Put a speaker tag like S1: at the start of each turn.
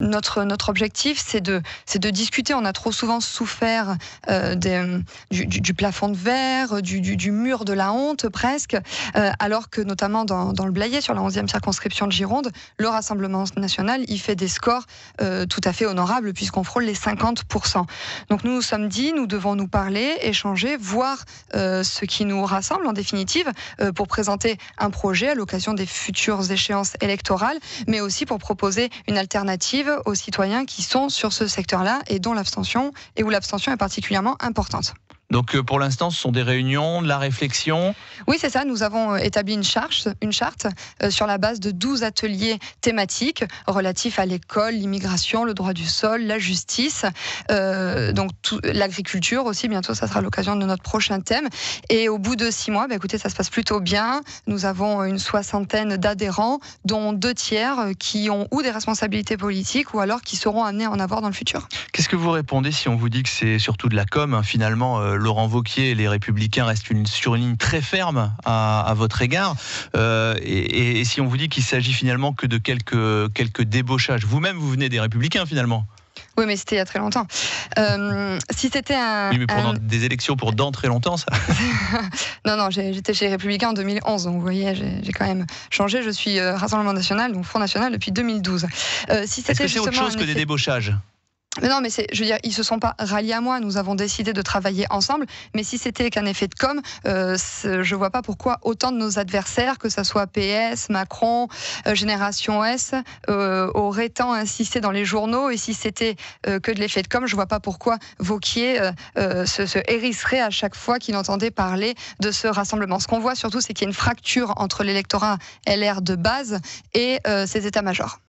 S1: notre objectif, c'est de discuter. On a trop souvent souffert du plafond de verre, du mur de la honte presque, alors que notamment dans le Blayais, sur la 11e circonscription de Gironde, le Rassemblement national, il fait des scores tout à fait honorables puisqu'on frôle les 50%. Donc nous sommes dit, nous devons nous parler, échanger, voir ce qui nous rassemble en définitive pour présenter un projet à l'occasion des futures échéances électorales, mais aussi pour proposer une alternative aux citoyens qui sont sur ce secteur-là et dont l'abstention est particulièrement importante.
S2: Donc pour l'instant, ce sont des réunions, de la réflexion.
S1: Oui, c'est ça. Nous avons établi une charte sur la base de 12 ateliers thématiques relatifs à l'école, l'immigration, le droit du sol, la justice, l'agriculture aussi. Bientôt, ça sera l'occasion de notre prochain thème. Et au bout de 6 mois, écoutez, ça se passe plutôt bien. Nous avons une 60aine d'adhérents, dont 2/3 qui ont ou des responsabilités politiques ou alors qui seront amenés à en avoir dans le futur. Qu'est-ce
S2: que vous répondez si on vous dit que c'est surtout de la com, finalement Laurent Wauquiez et les Républicains restent sur une ligne très ferme à votre égard. Et si on vous dit qu'il s'agit finalement que de quelques débauchages, vous-même vous venez des Républicains finalement.
S1: Oui, mais c'était il y a très longtemps. Si c'était
S2: oui, mais pendant des élections pour dans très longtemps, ça.
S1: Non, j'étais chez les Républicains en 2011, donc vous voyez, j'ai quand même changé. Je suis Rassemblement National, donc Front National depuis 2012.
S2: Est-ce que c'est autre chose que des débauchages ?
S1: Mais non, mais ils se sont pas ralliés à moi. Nous avons décidé de travailler ensemble. Mais si c'était qu'un effet de com, je vois pas pourquoi autant de nos adversaires, que ça soit PS, Macron, Génération S, auraient tant insisté dans les journaux. Et si c'était que de l'effet de com, je vois pas pourquoi Wauquiez se hérisserait à chaque fois qu'il entendait parler de ce rassemblement. Ce qu'on voit surtout, c'est qu'il y a une fracture entre l'électorat LR de base et ses états-majors.